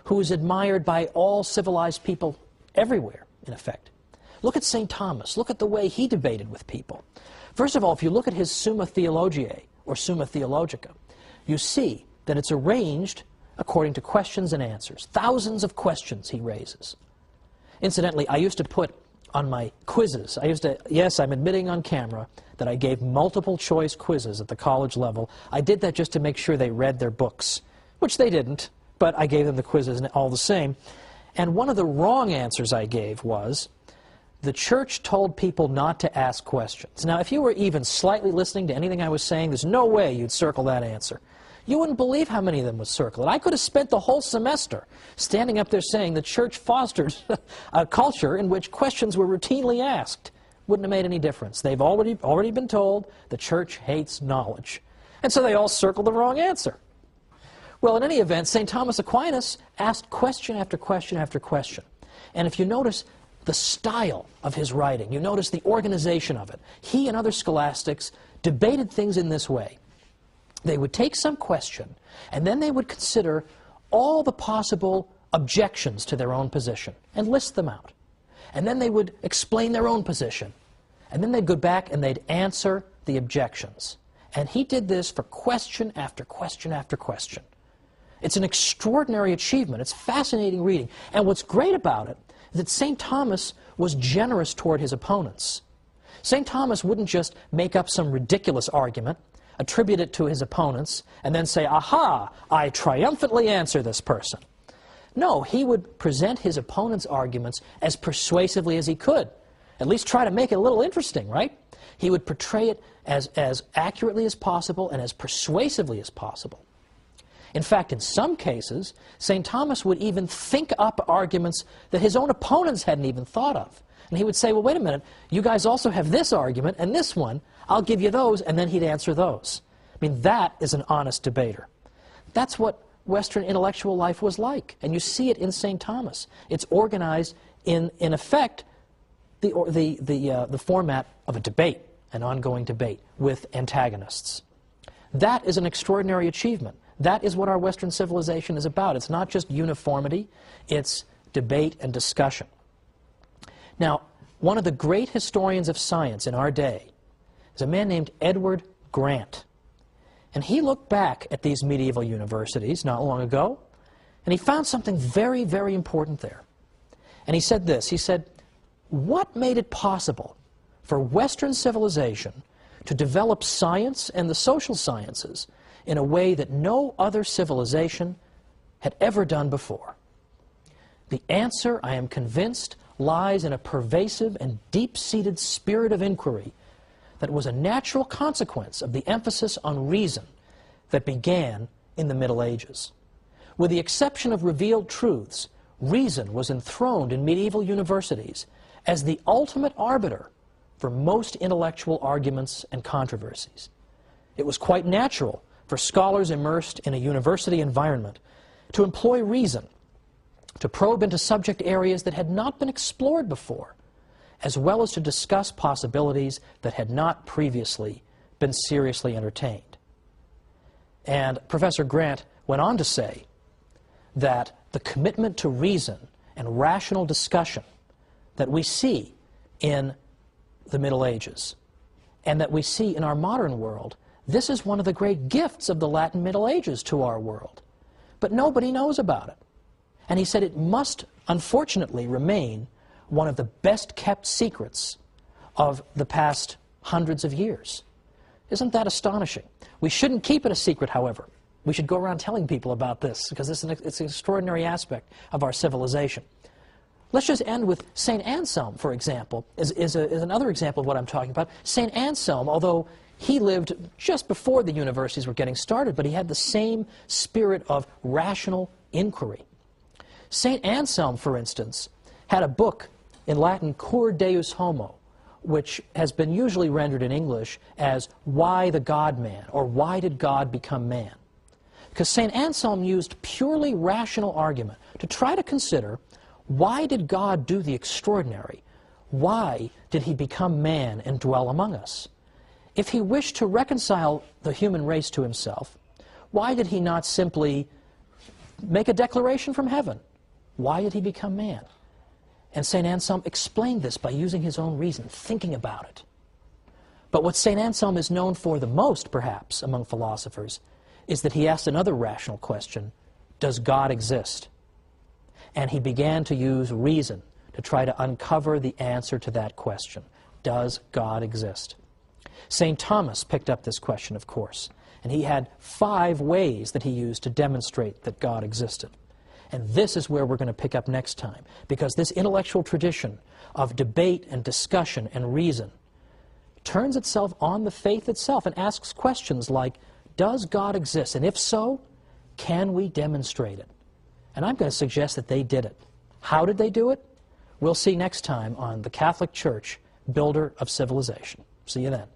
who is admired by all civilized people everywhere, in effect. Look at St. Thomas. Look at the way he debated with people. First of all, if you look at his Summa Theologiae, or Summa Theologica, you see that it's arranged according to questions and answers. Thousands of questions he raises. Incidentally, I used to put on my quizzes, yes, I'm admitting on camera that I gave multiple choice quizzes at the college level. I did that just to make sure they read their books, which they didn't, but I gave them the quizzes all the same. And one of the wrong answers I gave was, the church told people not to ask questions. Now, if you were even slightly listening to anything I was saying, there's no way you'd circle that answer. You wouldn't believe how many of them would circle it. I could have spent the whole semester standing up there saying the church fostered a culture in which questions were routinely asked. Wouldn't have made any difference. They've already been told the church hates knowledge. And so they all circled the wrong answer. Well, in any event, St. Thomas Aquinas asked question after question after question. And if you notice the style of his writing, you notice the organization of it. He and other scholastics debated things in this way. They would take some question, and then they would consider all the possible objections to their own position and list them out. And then they would explain their own position. And then they'd go back and they'd answer the objections. And he did this for question after question after question. It's an extraordinary achievement. It's fascinating reading. And what's great about it is that St. Thomas was generous toward his opponents. St. Thomas wouldn't just make up some ridiculous argument, attribute it to his opponents, and then say, aha, I triumphantly answer this person. No, he would present his opponent's arguments as persuasively as he could. At least try to make it a little interesting, right? He would portray it as accurately as possible and as persuasively as possible. In fact, in some cases, St. Thomas would even think up arguments that his own opponents hadn't even thought of. And he would say, well, wait a minute, you guys also have this argument and this one. I'll give you those, and then he'd answer those. I mean, that is an honest debater. That's what Western intellectual life was like. And you see it in St. Thomas. It's organized in effect, the format of a debate, an ongoing debate with antagonists. That is an extraordinary achievement. That is what our Western civilization is about. It's not just uniformity, it's debate and discussion. Now, one of the great historians of science in our day is a man named Edward Grant. And he looked back at these medieval universities not long ago, and he found something very, very important there. And he said this, he said, what made it possible for Western civilization to develop science and the social sciences in a way that no other civilization had ever done before? The answer, I am convinced, lies in a pervasive and deep-seated spirit of inquiry that was a natural consequence of the emphasis on reason that began in the Middle Ages. With the exception of revealed truths, reason was enthroned in medieval universities as the ultimate arbiter for most intellectual arguments and controversies. It was quite natural for scholars immersed in a university environment to employ reason, to probe into subject areas that had not been explored before, as well as to discuss possibilities that had not previously been seriously entertained. And Professor Grant went on to say that the commitment to reason and rational discussion that we see in the Middle Ages and that we see in our modern world, this is one of the great gifts of the Latin Middle Ages to our world. But nobody knows about it. And he said it must, unfortunately, remain one of the best-kept secrets of the past hundreds of years. Isn't that astonishing? We shouldn't keep it a secret, however. We should go around telling people about this, because it's an extraordinary aspect of our civilization. Let's just end with St. Anselm, for example, is another example of what I'm talking about. St. Anselm, although he lived just before the universities were getting started, but he had the same spirit of rational inquiry. St. Anselm, for instance, had a book in Latin, Cur Deus Homo, which has been usually rendered in English as Why the God-Man, or Why Did God Become Man? Because St. Anselm used purely rational argument to try to consider, why did God do the extraordinary? Why did he become man and dwell among us? If he wished to reconcile the human race to himself, why did he not simply make a declaration from heaven. Why did he become man? And St. Anselm explained this by using his own reason, thinking about it. But what St. Anselm is known for the most, perhaps, among philosophers, is that he asked another rational question: does God exist? And he began to use reason to try to uncover the answer to that question. Does God exist? St. Thomas picked up this question, of course, and he had 5 ways that he used to demonstrate that God existed. And this is where we're going to pick up next time, because this intellectual tradition of debate and discussion and reason turns itself on the faith itself and asks questions like, does God exist? And if so, can we demonstrate it? And I'm going to suggest that they did it. How did they do it? We'll see next time on The Catholic Church, Builder of Civilization. See you then.